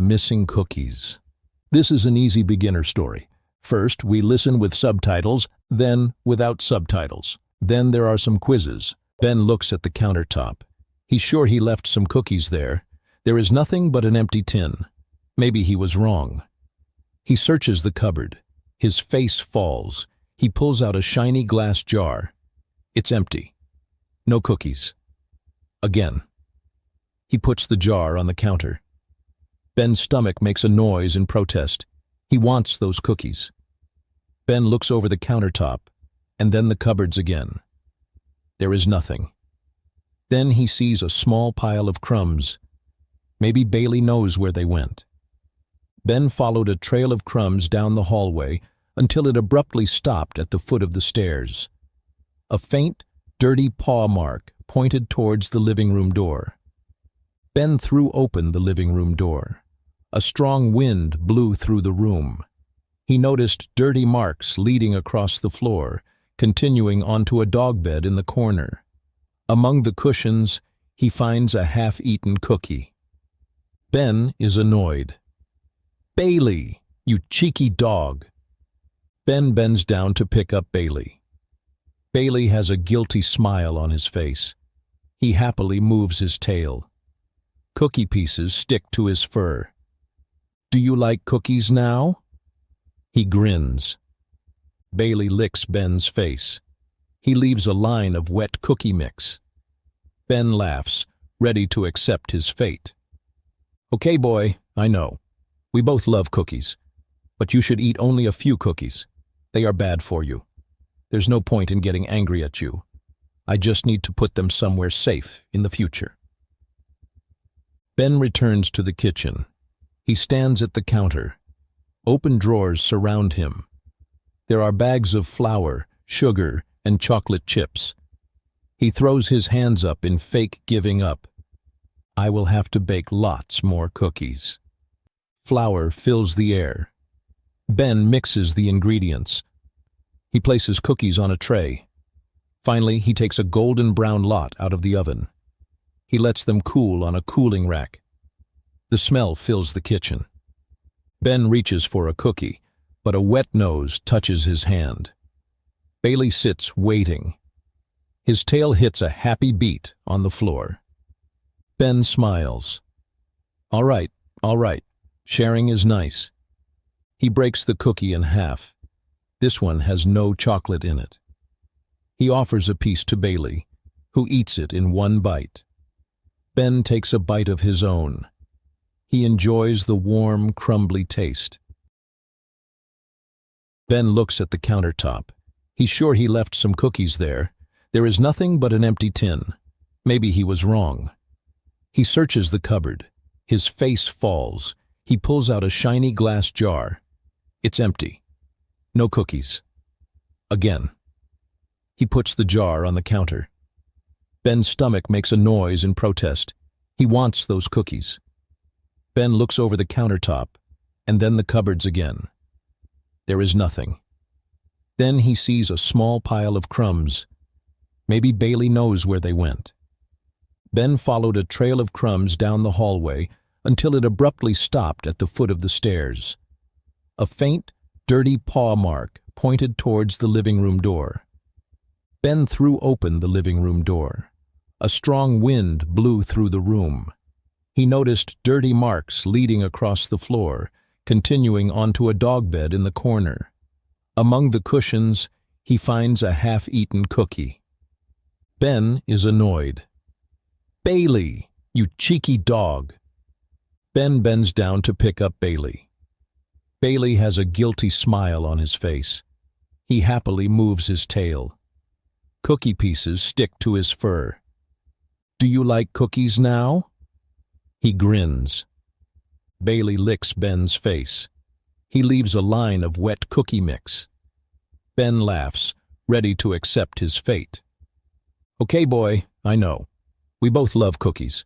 missing cookies. This is an easy beginner story. First, we listen with subtitles, then without subtitles. Then there are some quizzes. Ben looks at the countertop. He's sure he left some cookies there. There is nothing but an empty tin. Maybe he was wrong. He searches the cupboard. His face falls. He pulls out a shiny glass jar. It's empty. No cookies. Again. He puts the jar on the counter. Ben's stomach makes a noise in protest. He wants those cookies. Ben looks over the countertop, and then the cupboards again. There is nothing. Then he sees a small pile of crumbs. Maybe Bailey knows where they went. Ben followed a trail of crumbs down the hallway until it abruptly stopped at the foot of the stairs. A faint, dirty paw mark pointed towards the living room door. Ben threw open the living room door. A strong wind blew through the room. He noticed dirty marks leading across the floor, continuing onto a dog bed in the corner. Among the cushions, he finds a half-eaten cookie. Ben is annoyed. "Bailey, you cheeky dog!" Ben bends down to pick up Bailey. Bailey has a guilty smile on his face. He happily moves his tail. Cookie pieces stick to his fur. "Do you like cookies now?" He grins. Bailey licks Ben's face. He leaves a line of wet cookie mix. Ben laughs, ready to accept his fate. "Okay, boy, I know. We both love cookies. But you should eat only a few cookies. They are bad for you. There's no point in getting angry at you. I just need to put them somewhere safe in the future." Ben returns to the kitchen. He stands at the counter. Open drawers surround him. There are bags of flour, sugar, and chocolate chips. He throws his hands up in fake giving up. I will have to bake lots more cookies. Flour fills the air. Ben mixes the ingredients. He places cookies on a tray. Finally, he takes a golden brown lot out of the oven. He lets them cool on a cooling rack. The smell fills the kitchen. Ben reaches for a cookie, but a wet nose touches his hand. Bailey sits waiting. His tail hits a happy beat on the floor. Ben smiles. All right, sharing is nice." He breaks the cookie in half. This one has no chocolate in it. He offers a piece to Bailey, who eats it in one bite. Ben takes a bite of his own. He enjoys the warm, crumbly taste. Ben looks at the countertop. He's sure he left some cookies there. There is nothing but an empty tin. Maybe he was wrong. He searches the cupboard. His face falls. He pulls out a shiny glass jar. It's empty. No cookies. Again. He puts the jar on the counter. Ben's stomach makes a noise in protest. He wants those cookies. Ben looks over the countertop, and then the cupboards again. There is nothing. Then he sees a small pile of crumbs. Maybe Bailey knows where they went. Ben followed a trail of crumbs down the hallway until it abruptly stopped at the foot of the stairs. A faint, dirty paw mark pointed towards the living room door. Ben threw open the living room door. A strong wind blew through the room. He noticed dirty marks leading across the floor, continuing onto a dog bed in the corner. Among the cushions, he finds a half-eaten cookie. Ben is annoyed. "Bailey, you cheeky dog!" Ben bends down to pick up Bailey. Bailey has a guilty smile on his face. He happily moves his tail. Cookie pieces stick to his fur. "Do you like cookies now?" He grins. Bailey licks Ben's face. He leaves a line of wet cookie mix. Ben laughs, ready to accept his fate. "Okay, boy, I know. We both love cookies.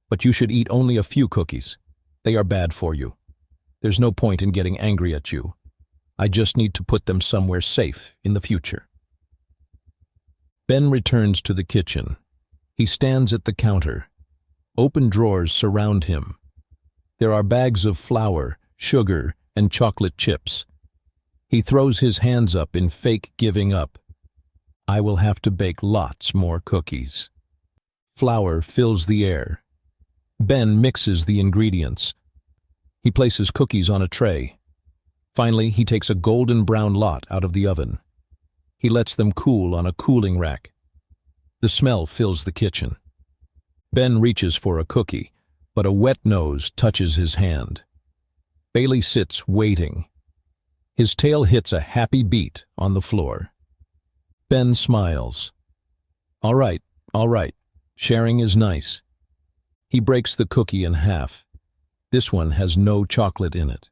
But you should eat only a few cookies. They are bad for you. There's no point in getting angry at you. I just need to put them somewhere safe in the future." Ben returns to the kitchen. He stands at the counter. Open drawers surround him. There are bags of flour, sugar, and chocolate chips. He throws his hands up in fake giving up. I will have to bake lots more cookies. Flour fills the air. Ben mixes the ingredients. He places cookies on a tray. Finally, he takes a golden brown lot out of the oven. He lets them cool on a cooling rack. The smell fills the kitchen. Ben reaches for a cookie, but a wet nose touches his hand. Bailey sits waiting. His tail hits a happy beat on the floor. Ben smiles. All right, sharing is nice. He breaks the cookie in half. This one has no chocolate in it.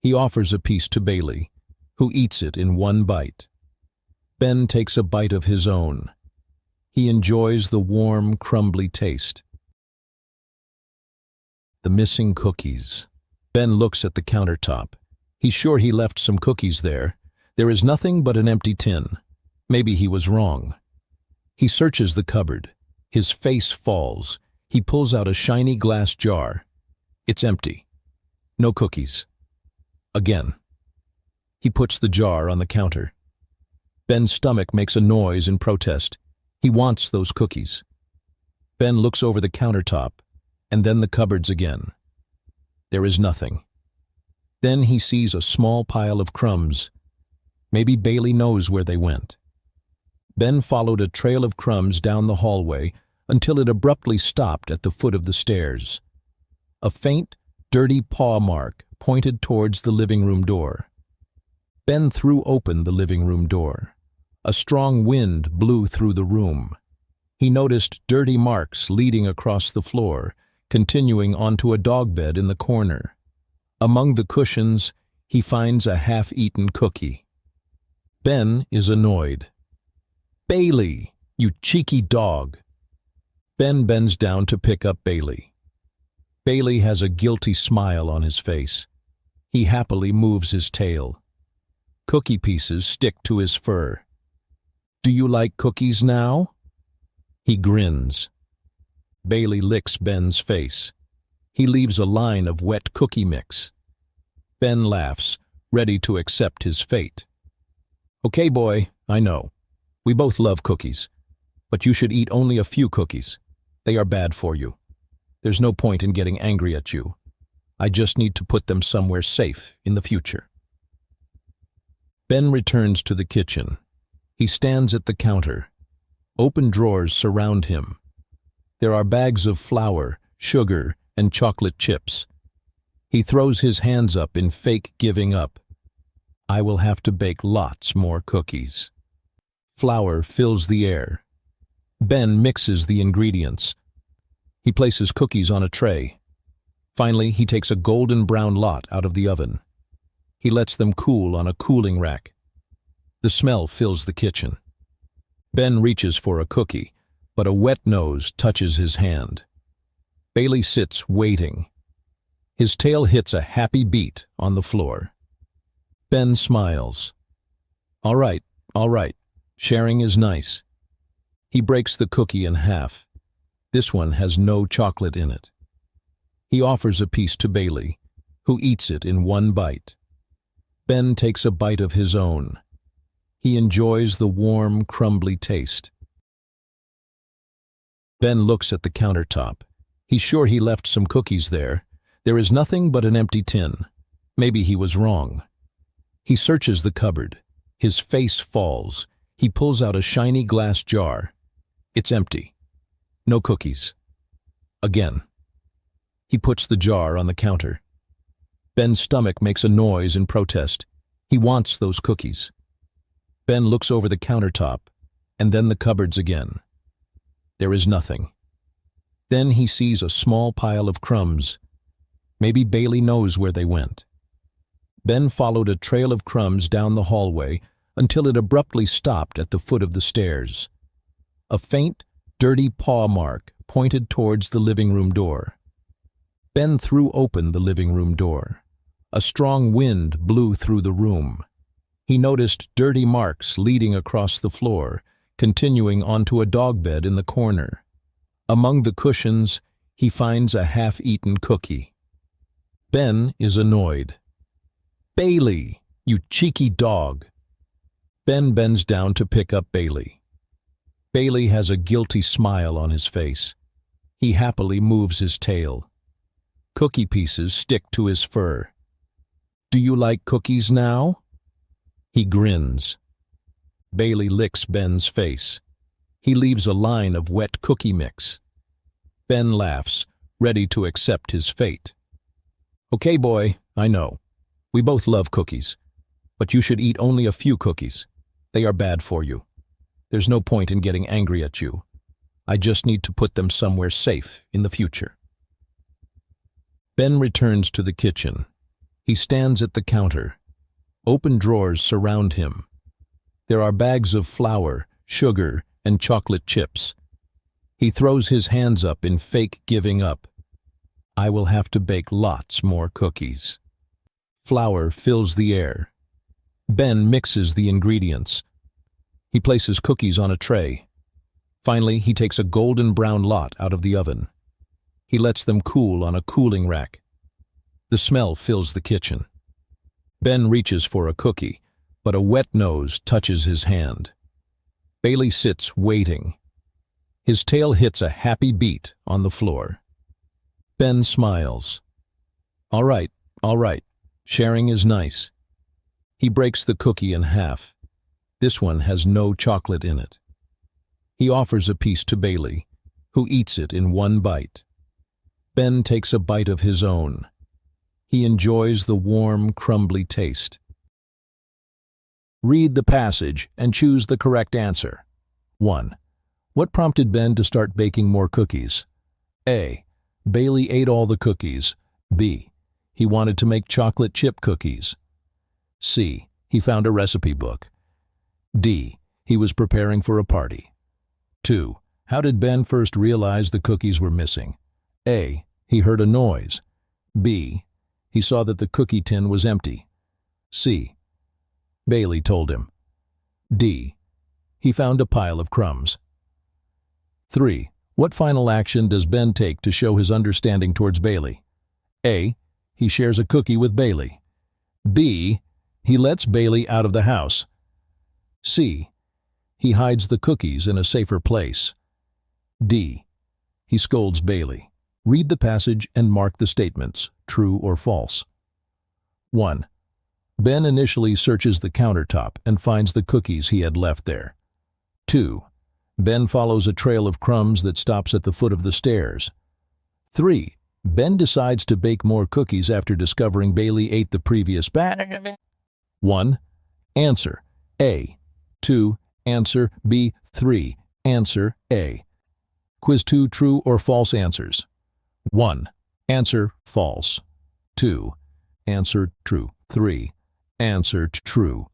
He offers a piece to Bailey, who eats it in one bite. Ben takes a bite of his own. He enjoys the warm, crumbly taste. The missing cookies. Ben looks at the countertop. He's sure he left some cookies there. There is nothing but an empty tin. Maybe he was wrong. He searches the cupboard. His face falls. He pulls out a shiny glass jar. It's empty. No cookies. Again. He puts the jar on the counter. Ben's stomach makes a noise in protest. He wants those cookies. Ben looks over the countertop, and then the cupboards again. There is nothing. Then he sees a small pile of crumbs. Maybe Bailey knows where they went. Ben followed a trail of crumbs down the hallway until it abruptly stopped at the foot of the stairs. A faint, dirty paw mark pointed towards the living room door. Ben threw open the living room door. A strong wind blew through the room. He noticed dirty marks leading across the floor, continuing onto a dog bed in the corner. Among the cushions, he finds a half-eaten cookie. Ben is annoyed. Bailey, you cheeky dog. Ben bends down to pick up Bailey. Bailey has a guilty smile on his face. He happily moves his tail. Cookie pieces stick to his fur. Do you like cookies now? He grins. Bailey licks Ben's face. He leaves a line of wet cookie mix. Ben laughs, ready to accept his fate. Okay, boy, I know. We both love cookies. But you should eat only a few cookies. They are bad for you. There's no point in getting angry at you. I just need to put them somewhere safe in the future. Ben returns to the kitchen. He stands at the counter. Open drawers surround him. There are bags of flour, sugar, and chocolate chips. He throws his hands up in fake giving up. I will have to bake lots more cookies. Flour fills the air. Ben mixes the ingredients. He places cookies on a tray. Finally, he takes a golden brown lot out of the oven. He lets them cool on a cooling rack. The smell fills the kitchen. Ben reaches for a cookie, but a wet nose touches his hand. Bailey sits waiting. His tail hits a happy beat on the floor. Ben smiles. All right, sharing is nice. He breaks the cookie in half. This one has no chocolate in it. He offers a piece to Bailey, who eats it in one bite. Ben takes a bite of his own. He enjoys the warm, crumbly taste. Ben looks at the countertop. He's sure he left some cookies there. There is nothing but an empty tin. Maybe he was wrong. He searches the cupboard. His face falls. He pulls out a shiny glass jar. It's empty. No cookies. Again. He puts the jar on the counter. Ben's stomach makes a noise in protest. He wants those cookies. Ben looks over the countertop, and then the cupboards again. There is nothing. Then he sees a small pile of crumbs. Maybe Bailey knows where they went. Ben followed a trail of crumbs down the hallway until it abruptly stopped at the foot of the stairs. A faint, dirty paw mark pointed towards the living room door. Ben threw open the living room door. A strong wind blew through the room. He noticed dirty marks leading across the floor, continuing onto a dog bed in the corner. Among the cushions, he finds a half-eaten cookie. Ben is annoyed. Bailey, you cheeky dog. Ben bends down to pick up Bailey. Bailey has a guilty smile on his face. He happily moves his tail. Cookie pieces stick to his fur. Do you like cookies now? He grins. Bailey licks Ben's face. He leaves a line of wet cookie mix. Ben laughs, ready to accept his fate. Okay, boy, I know. We both love cookies. But you should eat only a few cookies. They are bad for you. There's no point in getting angry at you. I just need to put them somewhere safe in the future. Ben returns to the kitchen. He stands at the counter. Open drawers surround him. There are bags of flour, sugar, and chocolate chips. He throws his hands up in fake giving up. I will have to bake lots more cookies. Flour fills the air. Ben mixes the ingredients. He places cookies on a tray. Finally, he takes a golden brown lot out of the oven. He lets them cool on a cooling rack. The smell fills the kitchen. Ben reaches for a cookie, but a wet nose touches his hand. Bailey sits waiting. His tail hits a happy beat on the floor. Ben smiles. All right. Sharing is nice. He breaks the cookie in half. This one has no chocolate in it. He offers a piece to Bailey, who eats it in one bite. Ben takes a bite of his own. He enjoys the warm, crumbly taste. Read the passage and choose the correct answer. 1. What prompted Ben to start baking more cookies? A. Bailey ate all the cookies. B. He wanted to make chocolate chip cookies. C. He found a recipe book. D. He was preparing for a party. 2. How did Ben first realize the cookies were missing? A. He heard a noise. B. He saw that the cookie tin was empty. C. Bailey told him. D. He found a pile of crumbs. 3. What final action does Ben take to show his understanding towards Bailey? A. He shares a cookie with Bailey. B. He lets Bailey out of the house. C. He hides the cookies in a safer place. D. He scolds Bailey. Read the passage and mark the statements, true or false. 1. Ben initially searches the countertop and finds the cookies he had left there. 2. Ben follows a trail of crumbs that stops at the foot of the stairs. 3. Ben decides to bake more cookies after discovering Bailey ate the previous batch. 1. Answer A. 2. Answer B. 3. Answer A. Quiz 2 true or false answers. 1. Answer false. 2. Answer true. 3. Answer true.